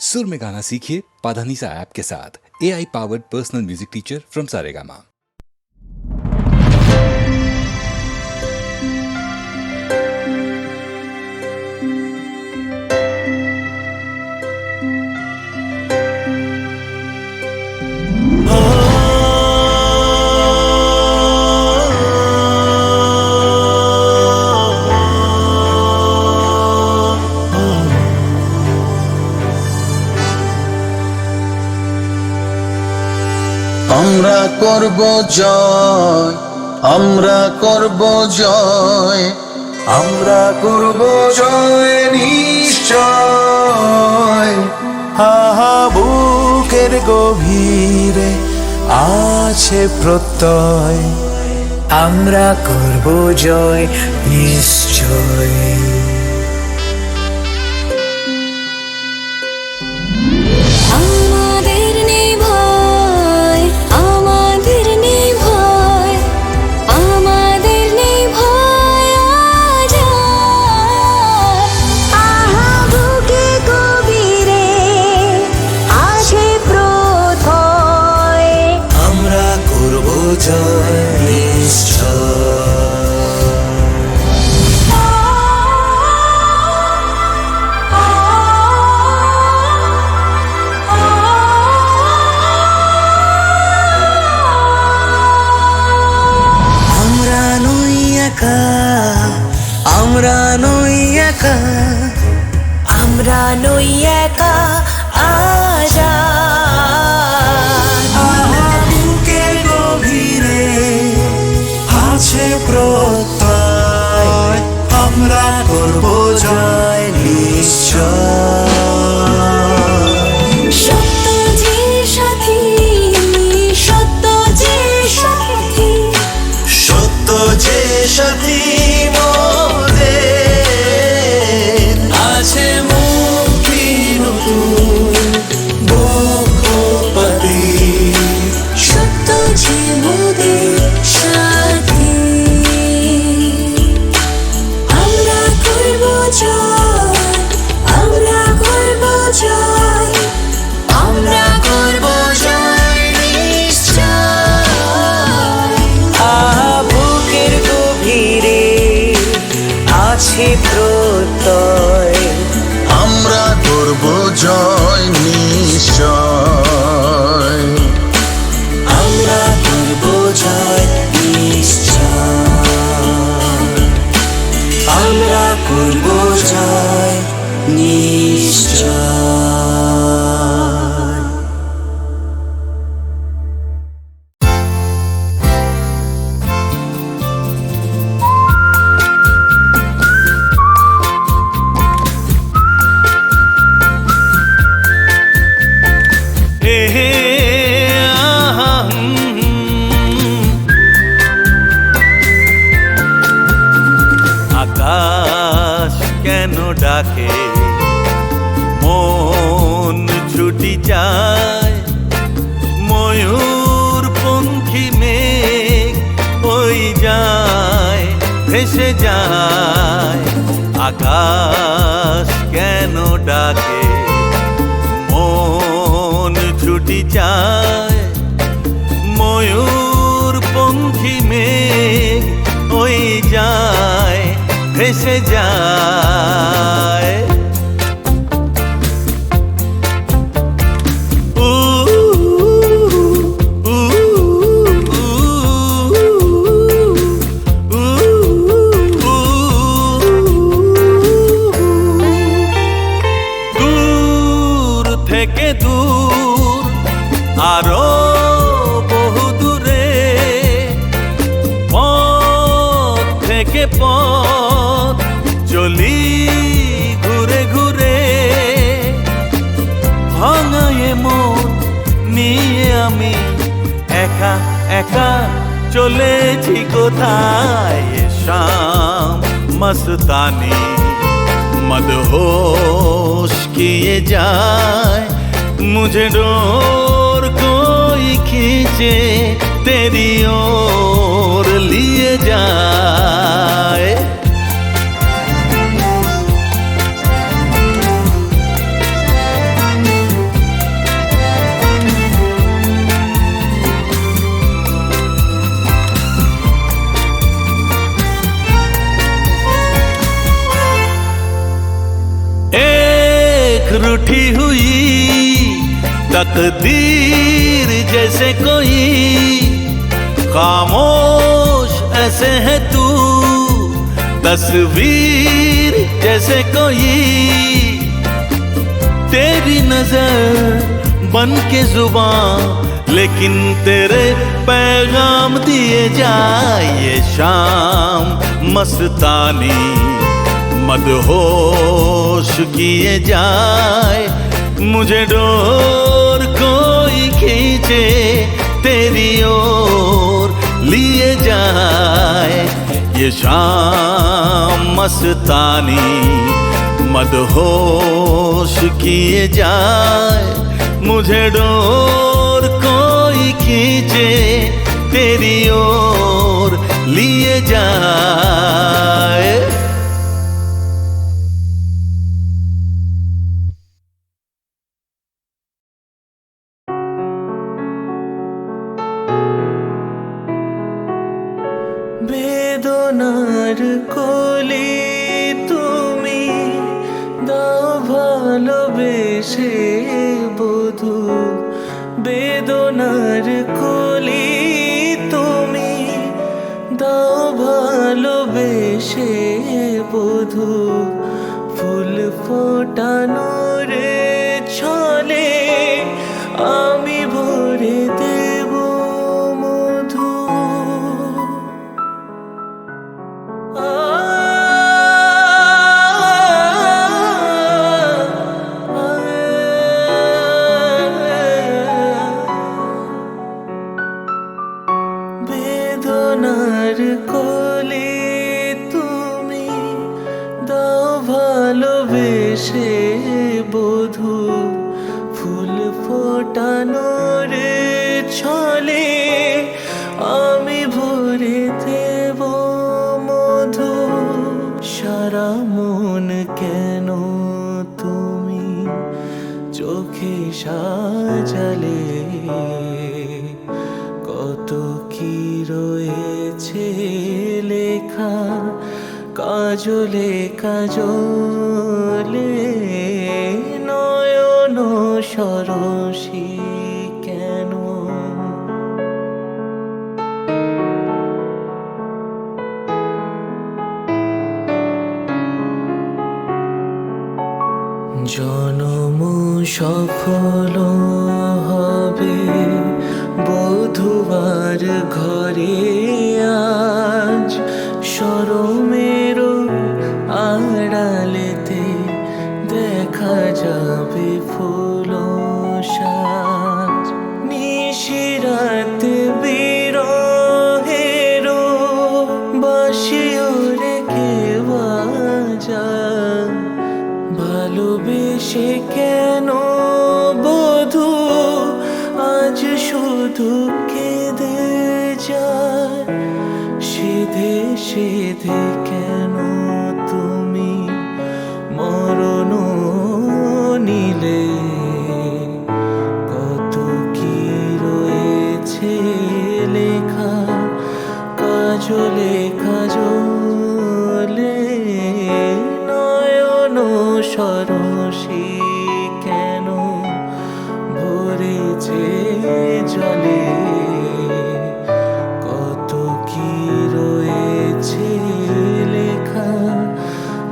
सुर में गाना सीखिए पाधानीसा ऐप के साथ। AI powered personal music teacher from Saregama. আমরা করব জয়, আমরা করব জয়, আমরা করব জয় নিশ্চয়। হাহা বুকের গভীরে আছে প্রত্যয়, আমরা করব জয় নিশ্চয়। আমাদের নেই ভয়, আমাদের নেই ভয়, আমাদের নেই ভয় আজ আর। আহা বুকে গভীরে আছে প্রত্যয়, আমরা করব জয় নিশ্চয়। আমরা নই একা, আমরা নই একা, আমরা নই একা আজ আর। আহা বুকের গভীরে আছে প্রত্যয়, আমরা করব জয় নিশ্চয়। সত্য যে সাথী, সত্য যে সাথী, সত্য যে সাথী মোদের, আছে মুক্তি নতুন বক্ষপতি। সত্য যে মোদের সাথী। আমরা করব জয়, আমরা করব জয়, আমরা করব জয় নিশ্চয়। আহা বুকের গভীরে আছে প্রত্যয়, আমরা করব জয় নিশ্চয়। আমরা করব জয় নিশ্চয়। আমরা করব জয় নিশ্চয়। আকাশ কেন ডাকে, মন ছুটি যায়, ময়ূর পঙ্খী মেঘ ওই যায় ভেসে যায়। আকাশ কেন ডাকে, মন ছুটি যায়, ময়ূর পঙ্খী মেঘ ওই যায় ভেসে যায়। উ উ উ উ দূর থেকে দূর আরো বহু দূরে, পথ থেকে পথ চলি ঘুরে ঘুরে। ভাঙায়ে মন নিয়ে আমি একা একা চলেছি কোথায়। শাম মস্তানি मदहोश किए जाए, मुझे डोर कोई खींचे तेरी ओर लिए जाए। रूठी हुई तकदीर जैसे कोई, खामोश ऐसे है तू तस्वीर जैसे कोई। तेरी नजर बन के जुबान लेकिन तेरे पैगाम दिए जाए। ये शाम मस्तानी मदहोश किए जाए, मुझे डोर कोई खींचे तेरी ओर लिए जाए। ये शाम मस्तानी मदहोश किए जाए, मुझे डोर कोई खींचे तेरी ओर लिए जाए। বেদনার কোলে তুমি দাও ভালোবেসে বধূ, বেদনার কোলে তুমি দাও ভালোবেসে বধূ। ফুল ফোটানোর ছলে আমি ভরে দেব মধু। বেদনার কোলে তুমি দাও ভালোবেসে বধূ, ফুল ফোটানোর ছলে আমি ভরে দেব মধু। সারা মন কেন তুমি চোখে সাজালে, কত কি রয়েছে লেখা কাজলে কাজলে। নয়ন সরসী কেন, জনম সফল হবে বধূবার ঘরে আজ। শরমের আড়ালেতে দেখা যাবে ফুল সাজ। নিশিরাতে বিরহের বাঁশিও রেখে বাজায়। ভালোবেসে কেন বধূ আজ শুধু কেঁদে যায়। সেধে সেধে কেন তুমি মরণ নিলে, কত কি রয়েছে লেখা কাজলে কাজলে। নয়ন সরসী কেন ভরেছে জলে, কত কি রয়েছে লেখা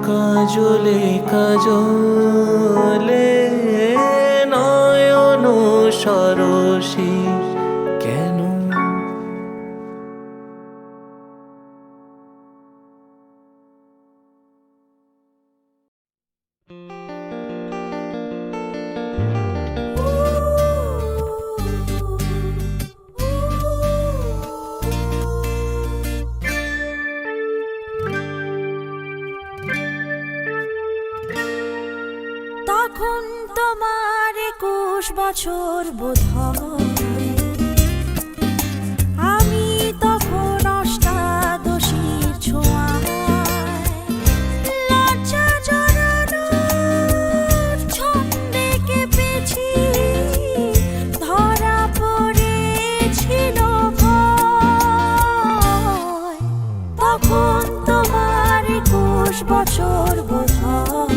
কাজলে কাজলে। নয়ন সরসী কেন। তখন তোমার 21 বছর বোধ হয়, আমি তখন অষ্টাদশীর ছোঁয়ায়। লজ্জা জড়ানোর ছন্দে কেঁপেছি, ধরা পড়েছিল ভয়। তখন তোমার 21 বছর বোধ হয়,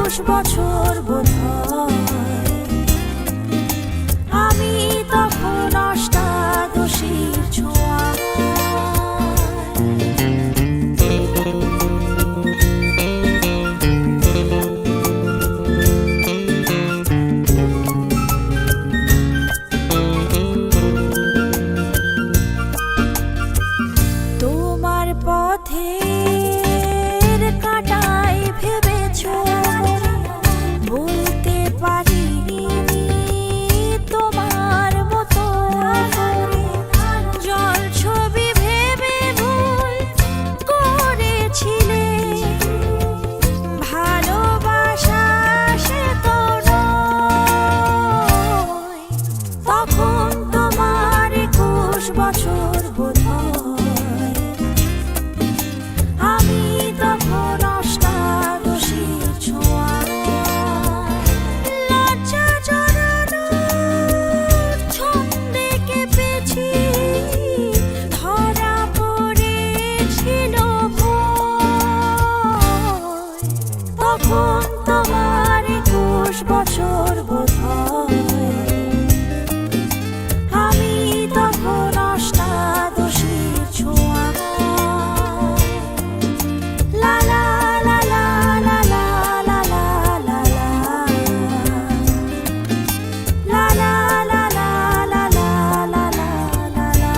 বছর বোধ হয়। আমি তখন অষ্টাদশীর ছোঁয়া। তোমার পথের কাঁটায় ভেবেছো বলতে পারিনি তোমার মতো জল ছবি ভেবে ভুল করেছিলে। ভালোবাসা সে তো নয়, তখন তোমার 21 বছর বোধ হয়। আমি তখন অষ্টাদশীর ছোঁয়া। লজ্জা জড়ানোর ছন্দে কেঁপেছি, ধরা পড়েছিল ভয়। তখন তোমার 21 বছর বোধ হয়। আমি তখন অষ্টাদশীর ছোঁয়া। লা লা লা লা লা লা লা লা লা লা। লা লা লা লা লা লা লা লা লা লা।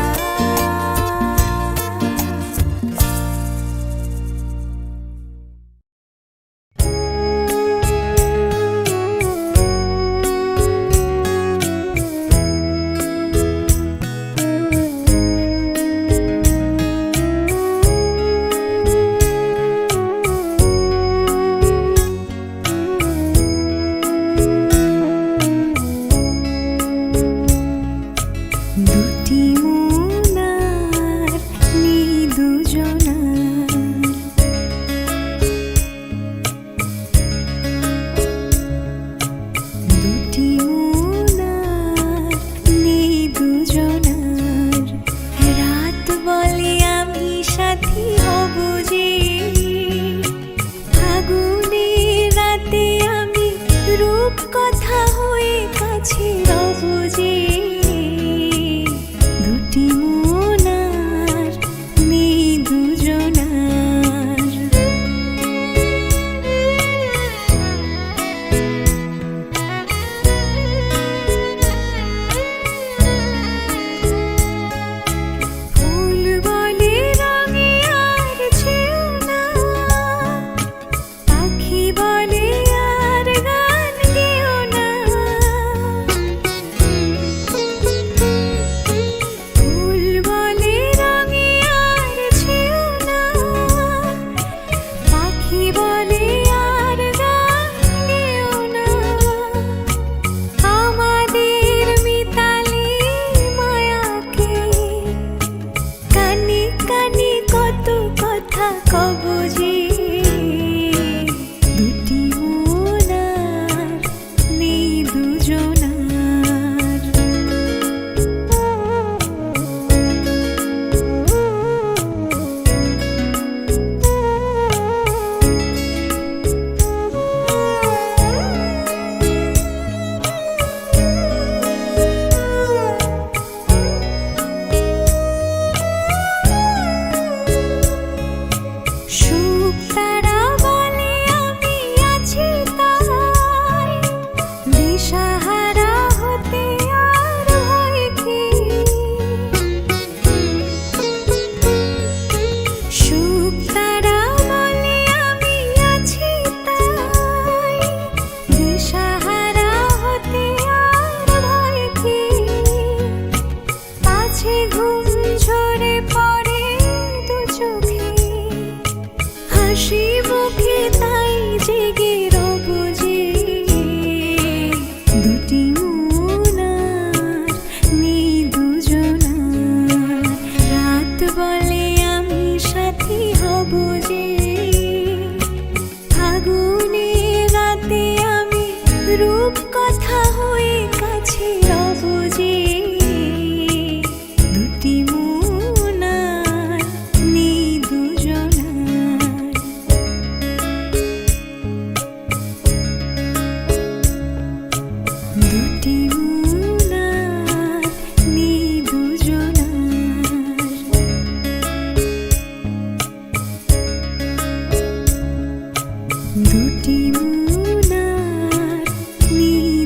দুটি মোনার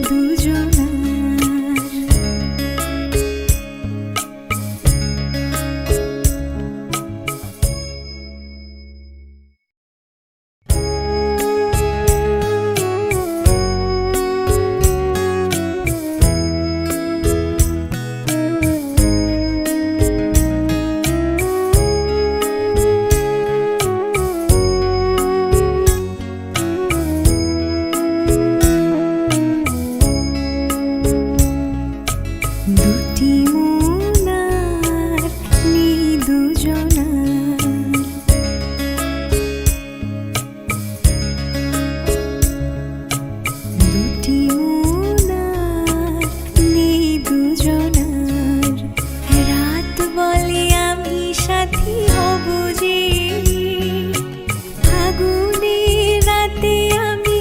দুজনার দুটি মোনার দুজনার দুটি মোনার দুজনার রাত বলে আমি সাথী হব যে ফাগুনের রাতে আমি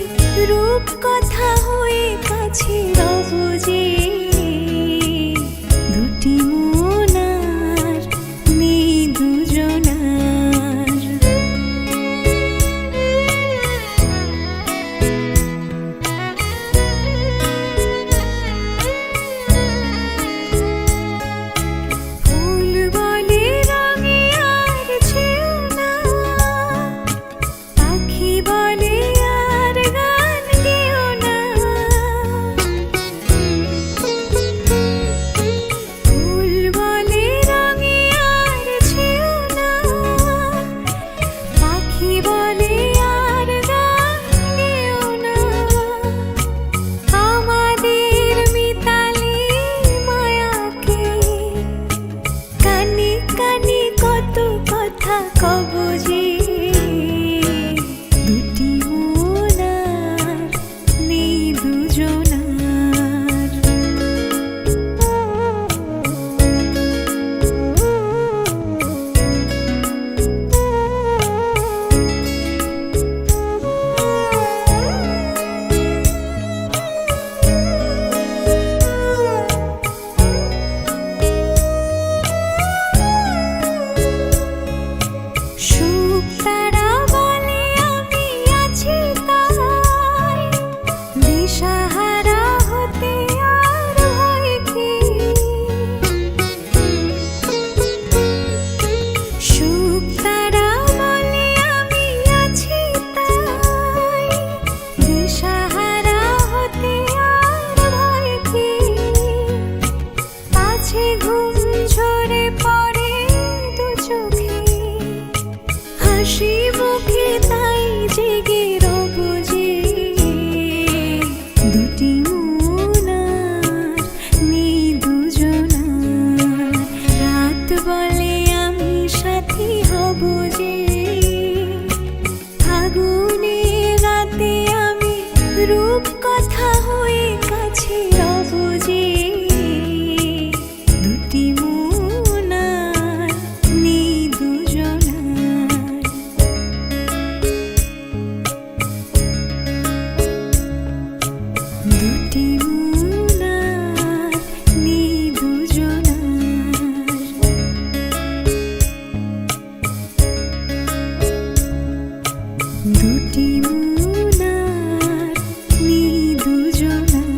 রূপ কথা হয়ে কাছে রব যে দুটি মোনার দুজনার ফুল বলে রঙে আর ছেও না পাখি বলে আর গান গেও না ফুল বলে রঙে আর ছেও না পাখি বলে আর গান গেও না আমাদের মিতালি মায়াকে কানে কানে কত কথা কব যে দুটি মোনার দুজনার সুখ তারা বলে আমি আছি তাই দিশাহারা হতে আর ভয় কি সুখ তারা বলে আমি আছি তাই দিশাহারা হতে আর ভয় কি পাছে ঘুম ঝরে পড়ে দু চোখে হাসি মুখে তাই জেগে রব যে দুটি মোনার দুজনার রাত বলে আমি সাথী হব যে ফাগুনের রাতে আমি রূপ কথা হয়ে কাছে রব যে দুটি মোনার দুজনার দুটি মোনার দুজনার দুটি মোনার দুজনার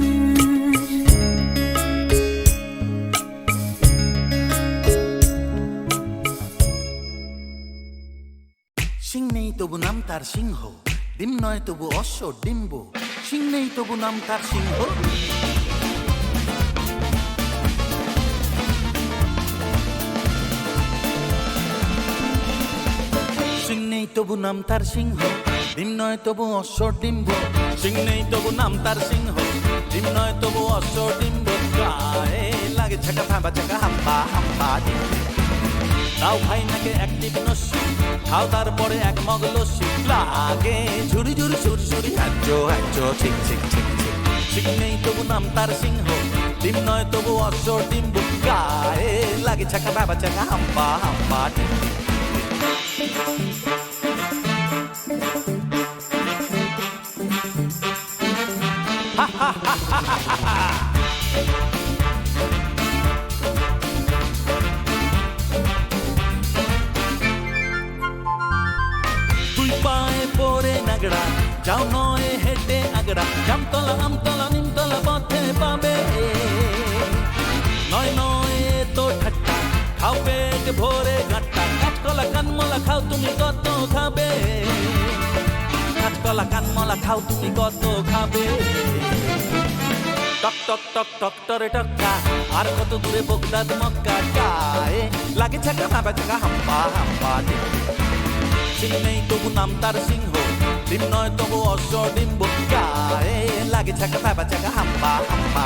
সিং নেই তবু নাম তার সিংহ, ডিম নয় তবু অশ্ব ডিম্ব। সিং নেই তবু নাম তার সিংহ, সিং নেই তবু নাম তার সিংহ, ডিম নয় তবু অশ্ব ডিম্ব। সিং নেই তবু নাম তার সিংহ, ডিম নয় তবু অশ্ব ডিম্ব। গায়ে লাগে ছাকা ভাবা ছাকা হাম্পা হাম্পা ডিম। তাও ভাই নাকে একটিভ নস্যি, খাও তারপরে এক মগ লস্যি। লাগে ঝুরি ঝুরি সুরি সুরি হ্যাচো হ্যাচো ঠিক ঠিক ঠিক ঠিক। সিং নেই তবু নাম তার সিংহ, ডিম নয় তবু অশ্ব ডিম্ব। গায়ে লাগে ছাকা ভাবা ছাকা হাম্পা হাম্পা ডিম। দুই পায়ে পরে নাগড়া, যাও নয় হেঁটে আগড়া, জামতলা আমতলা নিমতলা পথে পাবে। নয় নয় তো ঠাট্টা, খাও পেট ভরে গাঁট্টা, কাঠকলা কানমলা খাও তুমি কত খাবে। কাঠকলা কানমলা খাও তুমি কত খাবে। টক টক টক টক টরে টক্কা, আর কত দূরে বগদাদ মক্কা। গায়ে লাগে ছাকা ভাবা ছাকা হাম্পা হাম্পা। সিং নেই তবু নাম তার সিংহ, ডিম নয় তবু অশ্ব ডিম্ব। গায়ে লাগে ছাকা ভাবা ছাকা হাম্পা হাম্পা।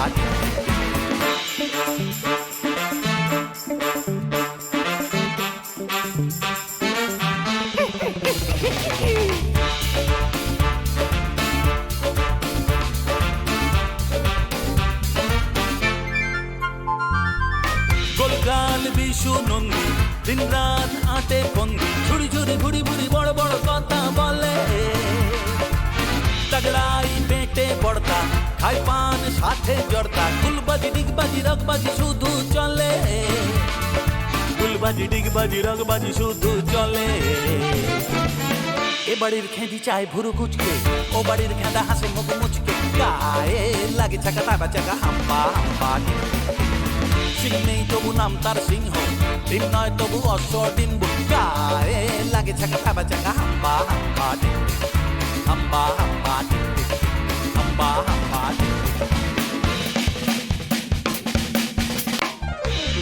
গোলগাল বিশু নন্দী, দিন রাত আটে বন্দি, ঝুড়ি ঝুড়ি ভুড়ি ভুড়ি বড় বড় কথা বলে। তগড়াই পেটে পড়তা, খাই পান সাথে জড়তা, গুলবাজি ডিগবাজি রগবাজি শুধু চলে। গুলবাজি ডিগবাজি রগবাজি শুধু চলে। এ বাড়ির খেঁদি চায় ভুরু কুচকে, ও বাড়ির খেঁদা হাসে মুখ মুচকে। গায়ে লাগে ছাকা তাবা চাকা হাম্পা হাম্পা। সিং নেই তবু নাম তার সিংহ, ডিম নয় তবু অশ্ব ডিম্ব। গায়ে লাগে ছাকা তাবা চাকা হাম্পা হাম্পা হাম্পা হাম্পা হাম্পা হাম্পা।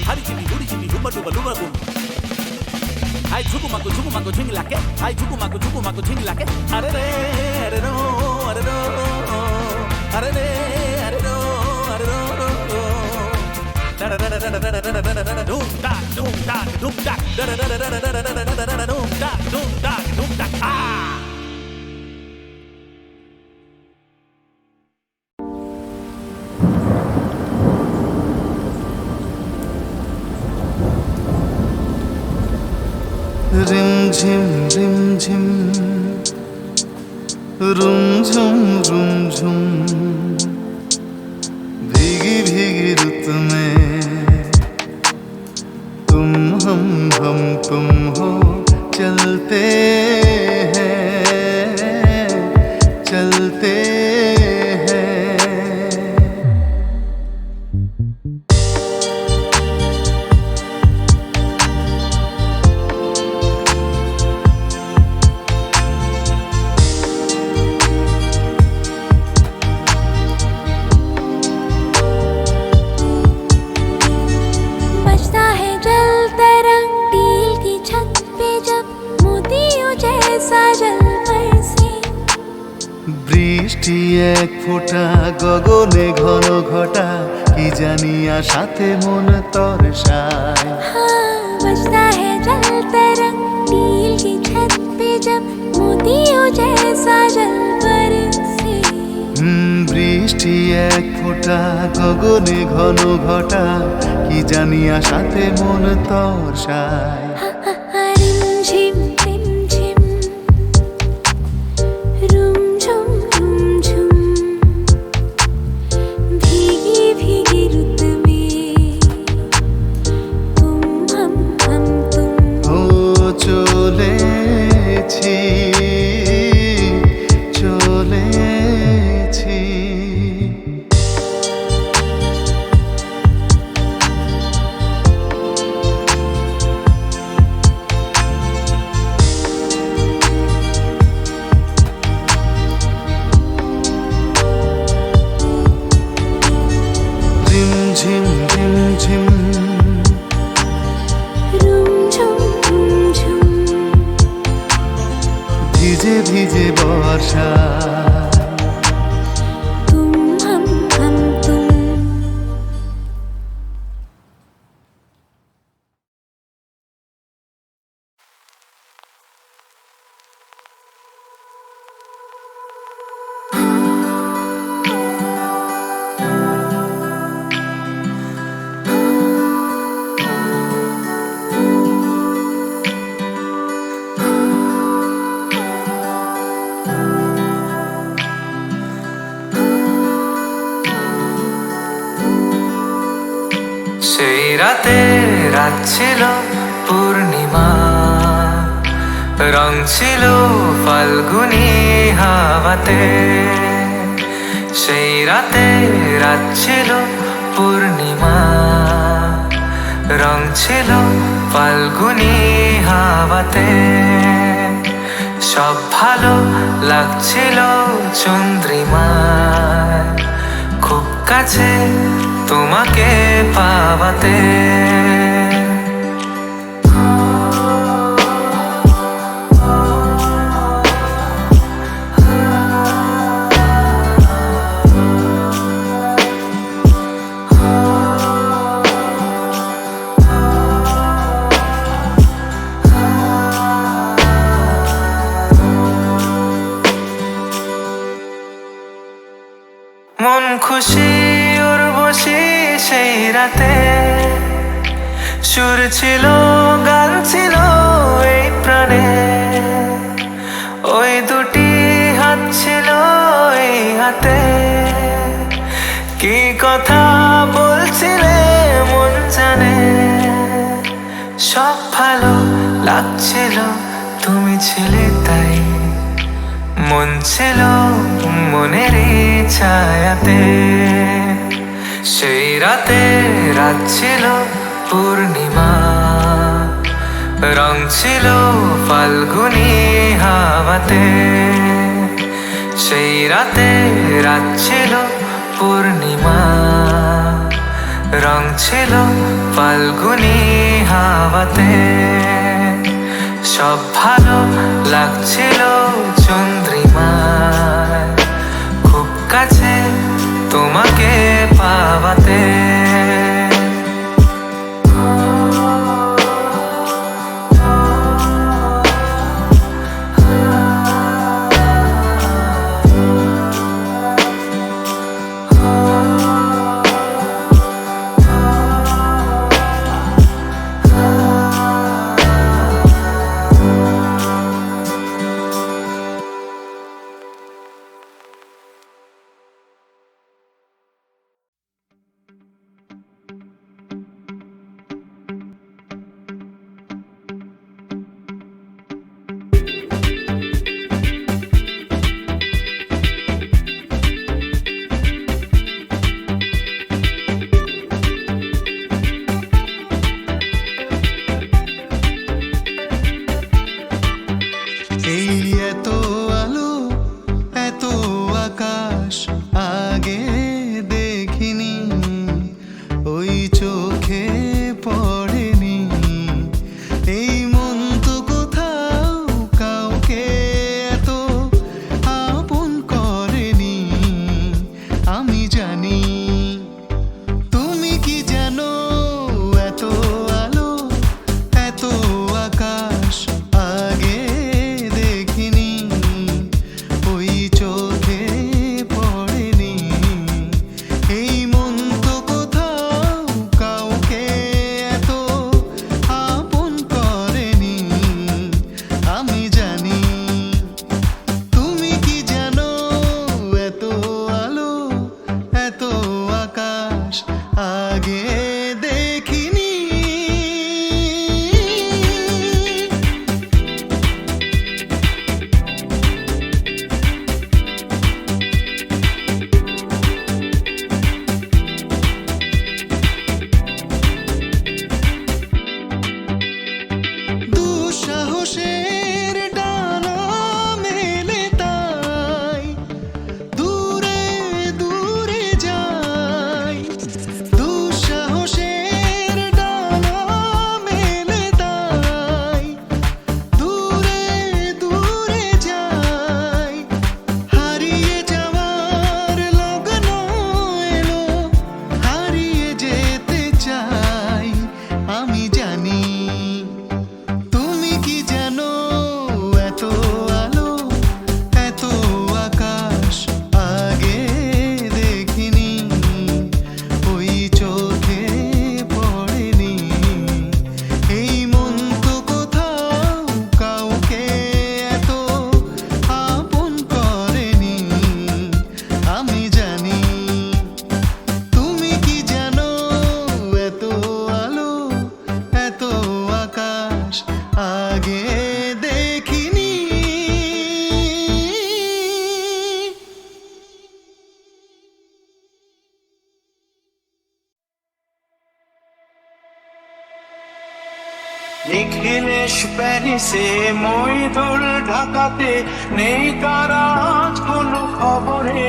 হারি চিনি হুড়ি চিনি ডুবা ডুবা ডুবা ডুম। High ঝুকু মাকু ঝিংলাকে, high ঝুকু মাকু ঝিংলাকে। আরে রে আরে রো আরে রো আরে রে আরে রো আরে রো রো রো। Doom dak doom dak doom dak doom dak doom dak doom dak. রিমঝিম রিমঝিম, रुमझुम रुमझुम, भीगी भीगी रुत में तुम हम तुम हो चलते हैं चलते हैं। बजता है जल तरंग टील की छत पे जब मोतियों जैसा जल बरसे। বৃষ্টি এক ফোঁটা গগনে ঘন ঘটা, কি জানি আশাতে মন তরসায়। हाँ बजता है जल तरंग टील की छत पे जब मोतियों जैसा जल बरसे। বৃষ্টি এক ফোঁটা গগনে ঘন ঘটা, কি জানি আশাতে মন তরসায়। रिमझिम रिमझिम, रुमझुम रुमझुम, भीगी भीगी रुत में तुम हम तुम। ও চলেছি চলেছি। রিমঝিম রিমঝিম, रुमझुम रुमझुम, ভিজে ভিজে বর্ষা। तुम हम तुम। সেই রাতে রাত ছিল পূর্ণিমা, রং ছিল ফাল্গুনি হাওয়া। হাওয়াতে। সেই রাতে রাত ছিল পূর্ণিমা, রং ছিল ফাল্গুনি হাওয়াতে। সব ভালো লাগছিল চন্দ্রিমায়, খুব কাছে তোমাকে পাওয়াতে। মন খুশি উর্বশী সেই রাতে, সুর ছিল গান ছিল এই প্রাণে। ওই দুটি হাত ছিল এই হাতে, কি কথা বলছিলে মন জানে। সব ভালো লাগছিল তুমি ছিলে তাই, মন ছিল মনের ছায়াতে। সেই রাতে রাত ছিল পূর্ণিমা, রং ছিল ফাল্গুনি হাওয়াতে। সেই রাতে রাত ছিল পূর্ণিমা, রং ছিল ফাল্গুনি হাওয়াতে। সব ভালো লাগছিল চন্দ্রিমায়, খুব কাছে তোমাকে পাওয়াতে। নিখিলেশ প্যারিসে, মইদুল ঢাকাতে, নেই তারা আজ কোনো খবরে।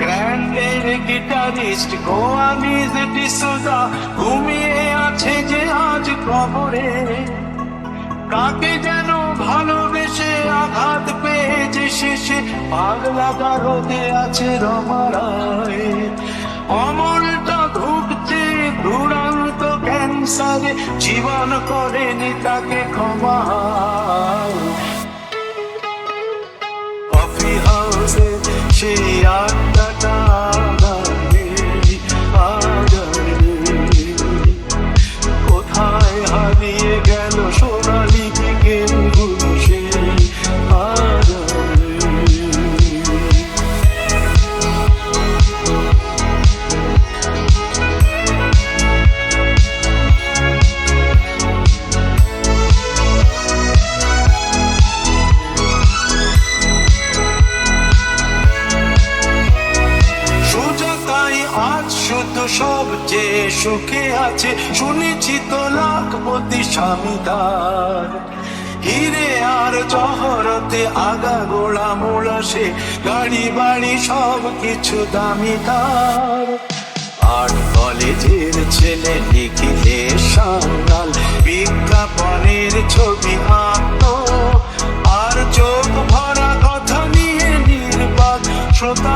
গ্র্যান্ডের গিটারিস্ট গোয়ানিজ ডিসোজা ঘুমিয়ে আছে যে আজ কবরে। কাকে যেন ভালোবেসে আঘাত পেয়েছে শেষে, পাগলা গারদে আছে রমারায়। অমলটা ধুকছে দুরন্ত ক্যান্সারে, জীবন করেনি তাকে ক্ষমা। কফি হাউসে সেই আড্ডাটা কোথায় হারিয়ে গেল সোনালি বিকেলগুলো সেই আড্ডায়। সুজাতাই আজ শুধু সবচেয়ে সুখে আছে, শুনেছি তো লাখপতি স্বামী তার। হিরে আর জহরতে আগা গোড়া মোড়া সে, গাড়ি বাড়ি সব কিছু দামি তার। আর্ট কলেজের ছেলে লিখিলে সাঙ্গাল, বিজ্ঞাপনের ছবি আঁকতো আর চোখ ভরা কথা নিয়ে নির্বাক শ্রোতা